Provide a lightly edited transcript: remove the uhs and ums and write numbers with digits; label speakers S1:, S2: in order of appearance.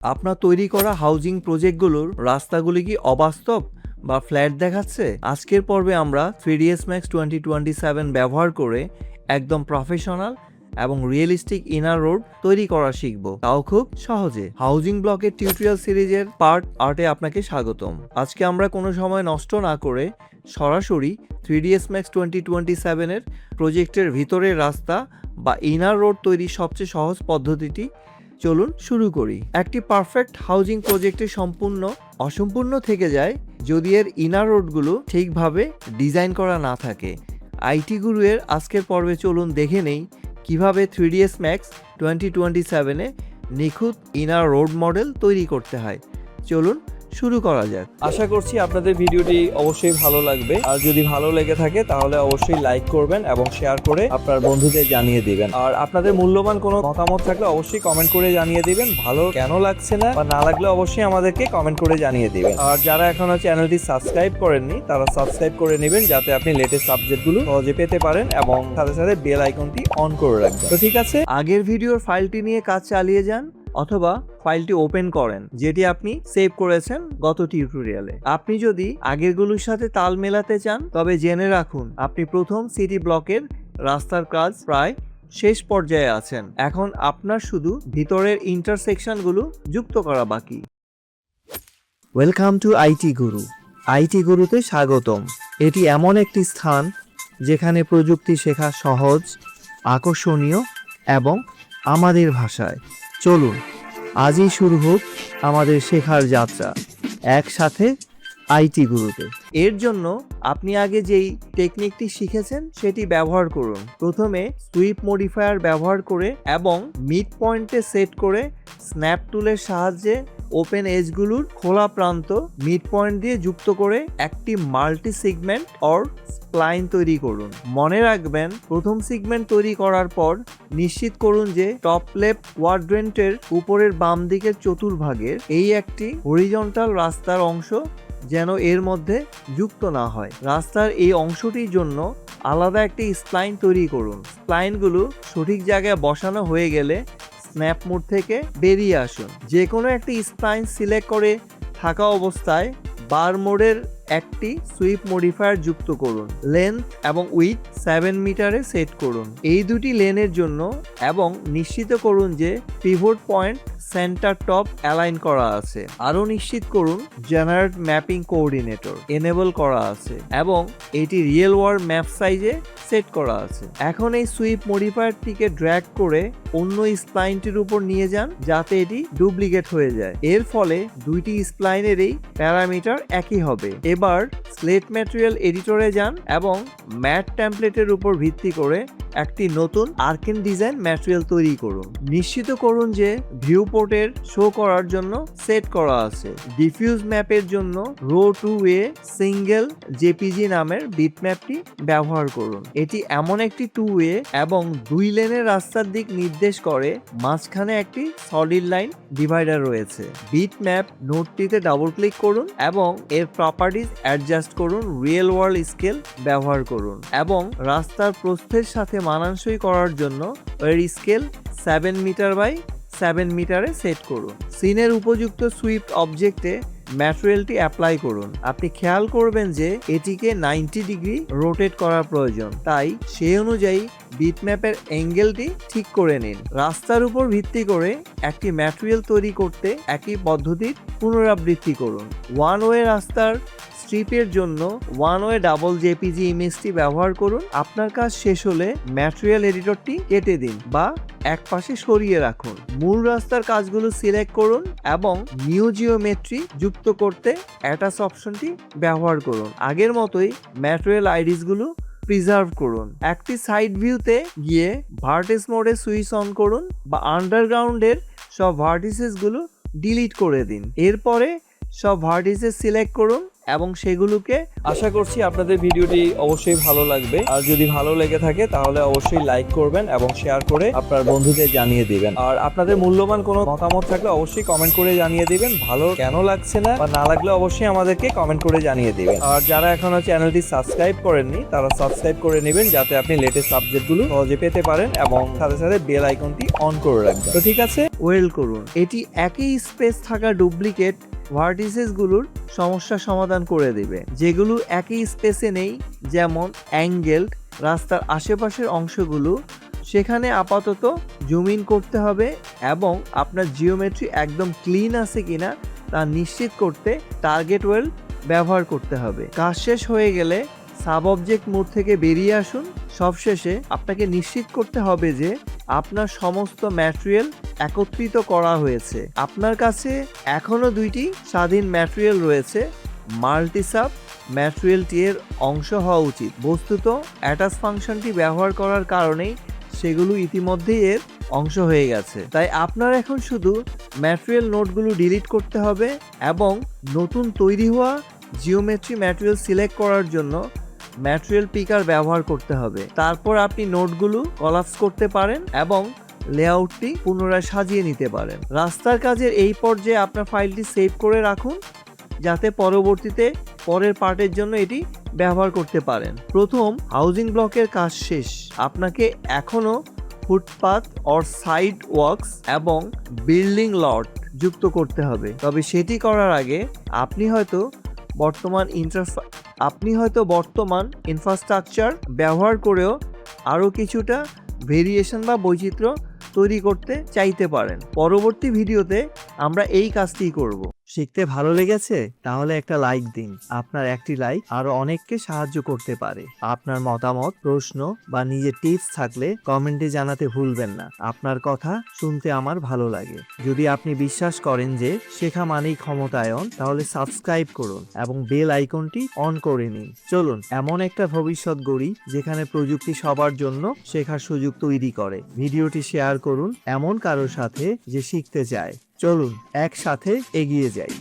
S1: আপনার তৈরি করা হাউজিং প্রজেক্টগুলোর রাস্তাগুলি কি অবাস্তব বা ফ্ল্যাট দেখাচ্ছে? আজকের পর্বে আমরা 3ds Max 2027 ব্যবহার করে একদম প্রফেশনাল এবং রিয়েলিস্টিক ইনার রোড তৈরি করা শিখব, তাও খুব সহজে। হাউজিং ব্লকের টিউটোরিয়াল সিরিজের পার্ট 8-এ আপনাকে স্বাগতম। আজকে আমরা কোনো সময় নষ্ট না করে সরাসরি 3ds Max 2027 এর প্রজেক্টের ভিতরের রাস্তা বা ইনার রোড তৈরির সবচেয়ে সহজ পদ্ধতিটি চলুন শুরু করি। একটি পারফেক্ট হাউজিং প্রজেক্টে অসম্পূর্ণ থেকে যায় যদি এর ইনার রোডগুলো ঠিকভাবে ডিজাইন করা না থাকে। আইটি গুরু এর আজকের পর্বে চলুন দেখে নেই কিভাবে 3ds Max 2027-এ নিখুঁত ইনার রোড মডেল তৈরি করতে হয়। চলুন শুরু করা যাক। আশা করছি আপনাদের ভিডিওটি অবশ্যই ভালো লাগবে, আর যদি ভালো লেগে থাকে তাহলে অবশ্যই লাইক করবেন এবং শেয়ার করে আপনার বন্ধুদের জানিয়ে দিবেন। আর আপনাদের মূল্যবান কোনো মতামত থাকলে অবশ্যই কমেন্ট করে জানিয়ে দিবেন। ভালো কেন লাগছে না বা না লাগলে অবশ্যই আমাদেরকে কমেন্ট করে জানিয়ে দিবেন। আর যারা এখনো চ্যানেলটি সাবস্ক্রাইব করেননি তারা সাবস্ক্রাইব করে নেবেন, যাতে আপনি লেটেস্ট আপডেটগুলো সহজে পেতে পারেন এবং সাথে সাথে বেল আইকনটি অন করে রাখবেন। তো ঠিক আছে, আগের ভিডিওর ফাইলটি নিয়ে কাজ চালিয়ে যান অথবা ফাইলটি ওপেন করেন যেটি আপনি সেভ করেছেন গত টিউটোরিয়ালে। আপনি যদি আগেরগুলোর সাথে তাল মেলাতে চান তবে জেনে রাখুন আপনি প্রথম সিটি ব্লকের রাস্তার কাজ প্রায় শেষ পর্যায়ে আছেন। এখন আপনার শুধু ভিতরের ইন্টারসেকশনগুলো যুক্ত করা বাকি। Welcome to IT Guru. IT গুরুতে স্বাগতম। এটি এমন একটি স্থান যেখানে প্রযুক্তি শেখা সহজ, আকর্ষণীয় এবং আমাদের ভাষায়। চলুন আজই শুরু হোক আমাদের শেখার যাত্রা একসাথে আইটি গুরুতে। এর জন্য আপনি আগে যেই টেকনিকটি শিখেছেন সেটি ব্যবহার করুন। প্রথমে সুইপ মডিফায়ার ব্যবহার করে এবং মিড পয়েন্টে সেট করে স্ন্যাপ টুলের সাহায্যে ওপেন এজগুলোর খোলা প্রান্ত মিড পয়েন্ট দিয়ে যুক্ত করে একটি মাল্টি সেগমেন্ট অর স্প্লাইন তৈরি করুন। মনে রাখবেন, প্রথম সেগমেন্ট তৈরি করার পর নিশ্চিত করুন যে টপ লেফট কোয়াড্রেন্টের উপরের বাম দিকের চতুর্ভাগের এই একটি হরিজন্টাল রাস্তার অংশ যেন এর মধ্যে যুক্ত না হয়। রাস্তার এই অংশটির জন্য আলাদা একটি স্প্লাইন তৈরি করুন। স্প্লাইনগুলো সঠিক জায়গায় বসানো হয়ে গেলে স্ন্যাপ মোড থেকে বেরিয়ে আসুন। যে কোনো একটি স্প্লাইন সিলেক্ট করে থাকা অবস্থায় বার মোডের একটি সুইপ মডিফায়ার যুক্ত করুন। লেন্থ এবং উইথ 7 মিটারে সেট করুন এই দুটি লেনের জন্য এবং নিশ্চিত করুন যে pivot point centre top align করা আছে। আরও নিশ্চিত করুন জেনারেট ম্যাপিং কোঅর্ডিনেটর এনেবল করা আছে এবং এটি রিয়েল ওয়ার্ল্ড ম্যাপ সাইজে সেট করা আছে। এখন এই সুইপ মডিফায়ারটিকে ড্র্যাগ করে অন্য স্প্লাইনটির উপর নিয়ে যান যাতে এটি ডুপ্লিকেট হয়ে যায়। এর ফলে দুইটি স্প্লাইনেরই প্যারামিটার একই হবে। এবার স্লেট ম্যাটেরিয়াল এডিটরে যান এবং ম্যাট টেমপ্লেটের উপর ভিত্তি করে একটি নতুন আর্কেন ডিজাইন ম্যাটেরিয়াল তৈরি করুন। নিশ্চিত করুন যে ভিউ পোর্টের শো করার জন্য সেট করা আছে। ডিফিউজ ম্যাপের জন্য রো 2A সিঙ্গেল জেপিজি নামের বিটম্যাপটি ব্যবহার করুন। এটি এমন একটি 2A এবং 2 লেনের রাস্তার দিক নির্দেশ করে। মাঝখানে একটি সলিড লাইন ডিভাইডার রয়েছে। বিটম্যাপ নোটটিতে ডাবল ক্লিক করুন এবং এর প্রপার্টিজ অ্যাডজাস্ট করুন। রিয়েল ওয়ার্ল্ড স্কেল ব্যবহার করুন এবং রাস্তার প্রস্থের সাথে মানানসই করার জন্য এর স্কেল 7 মিটার বাই 7 মিটারে সেট করুন। সিনের উপযুক্ত সুইপ অবজেক্টে ম্যাটেরিয়ালটি অ্যাপ্লাই করুন। আপনি খেয়াল করবেন যে এটিকে 90 ডিগ্রি রোটেট করা প্রয়োজন, তাই সেই অনুযায়ী বিটম্যাপের অ্যাঙ্গেলটি ঠিক করে নিন। রাস্তার উপর ভিত্তি করে একটি ম্যাটেরিয়াল তৈরি করতে একই পদ্ধতির পুনরাবৃত্তি করুন। ওয়ান ওয়ে রাস্তার স্ট্রিপের জন্য ওয়ান ওয়ে ডাবল জেপিজি ইমেজটি ব্যবহার করুন। আপনার কাজ শেষ হলে ম্যাটেরিয়াল এডিটরটি কেটে দিন বা এক পাশে সরিয়ে রাখুন। মূল রাস্তার কাজগুলো সিলেক্ট করুন এবং নিউ জিওমেট্রি যুক্ত করতে অ্যাটাচ অপশনটি ব্যবহার করুন। আগের মতোই ম্যাটেরিয়াল আইডিসগুলো প্রিজার্ভ করুন। একটি সাইড ভিউতে গিয়ে ভার্টেক্স মোডে সুইচ অন করুন বা আন্ডারগ্রাউন্ডের সব ভার্টিসেসগুলো ডিলিট করে দিন। এরপরে সব ভার্টিসেস সিলেক্ট করুন এবং সেগুলোকে, আশা করছি আপনাদের ভিডিওটি অবশ্যই ভালো লাগবে। আর যদি ভালো লেগে থাকে তাহলে অবশ্যই লাইক করবেন এবং শেয়ার করে আপনার বন্ধুদের জানিয়ে দিবেন। আর আপনাদের মূল্যবান কোনো মতামত থাকলে অবশ্যই কমেন্ট করে জানিয়ে দিবেন। ভালো কেন লাগছে না বা না লাগলে অবশ্যই আমাদেরকে কমেন্ট করে জানিয়ে দিবেন। আর যারা এখনো চ্যানেলটি সাবস্ক্রাইব করেননি তারা সাবস্ক্রাইব করে নেবেন, যাতে আপনি লেটেস্ট আপডেটগুলো সহজে পেতে পারেন এবং সাথে সাথে বেল আইকনটি অন করে রাখবেন। তো ঠিক আছে, ওয়েল করুন। এটি একই স্পেস থাকা ডুপ্লিকেট ভার্টিসেসগুলোর সমস্যার সমাধান করে দেবে, যেগুলো একই স্পেসে নেই, যেমন অ্যাঙ্গেলড রাস্তার আশেপাশের অংশগুলো। সেখানে আপাতত জুম ইন করতে হবে এবং আপনার জিওমেট্রি একদম ক্লিন আছে কিনা তা নিশ্চিত করতে টার্গেট ওয়েল ব্যবহার করতে হবে। কাজ শেষ হয়ে গেলে সাব অবজেক্ট মোড থেকে বেরিয়ে আসুন। সবশেষে আপনাকে নিশ্চিত করতে হবে যে আপনার সমস্ত ম্যাটেরিয়াল একত্রিত করা হয়েছে। আপনার কাছে এখনও 2টি স্বাধীন ম্যাটেরিয়াল রয়েছে। মাল্টিসাব ম্যাটেরিয়ালটি এর অংশ হওয়া উচিত। বস্তুত অ্যাটাচ ফাংশনটি ব্যবহার করার কারণেই সেগুলো ইতিমধ্যেই এর অংশ হয়ে গেছে। তাই আপনার এখন শুধু ম্যাটেরিয়াল নোটগুলো ডিলিট করতে হবে এবং নতুন তৈরি হওয়া জিওমেট্রি ম্যাটেরিয়াল সিলেক্ট করার জন্য ম্যাটেরিয়াল পিকার ব্যবহার করতে হবে। তারপর আপনি নোটগুলো কলাপস করতে পারেন এবং লেআউটটি পুনরায় সাজিয়ে নিতে পারেন। রাস্তার কাজের এই পর্যায়ে আপনার ফাইলটি সেভ করে রাখুন, যাতে পরবর্তীতে পরের পার্টের জন্য এটি ব্যবহার করতে পারেন। প্রথম হাউজিং ব্লকের কাজ শেষ। আপনাকে এখনও ফুটপাথ অর সাইড ওয়ার্কস এবং বিল্ডিং লট যুক্ত করতে হবে। তবে সেটি করার আগে আপনি হয়তো বর্তমান ইনফ্রাস্ট্রাকচার ব্যবহার করেও আরও কিছুটা ভেরিয়েশন বা বৈচিত্র্য তৈরি করতে চাইতে পারেন। পরবর্তী ভিডিওতে আমরা এই কাজটিই করব। শিখতে ভালো লেগেছে? তাহলে একটা লাইক দিন। আপনার একটি লাইক আরো অনেককে সাহায্য করতে পারে। আপনার মতামত, প্রশ্ন বা নিজের টিপস থাকলে কমেন্টে জানাতে ভুলবেন না। আপনার কথা শুনতে আমার ভালো লাগে। যদি আপনি বিশ্বাস করেন যে শেখা মানেই ক্ষমতায়ন, তাহলে সাবস্ক্রাইব করুন এবং বেল আইকনটি অন করে নিন। চলুন এমন একটা ভবিষ্যৎ গড়ি যেখানে প্রযুক্তি সবার জন্য শেখার সুযোগ তৈরি করে। ভিডিওটি শেয়ার করুন এমন কারোর সাথে যে শিখতে চায়। চলুন একসাথে এগিয়ে যাই।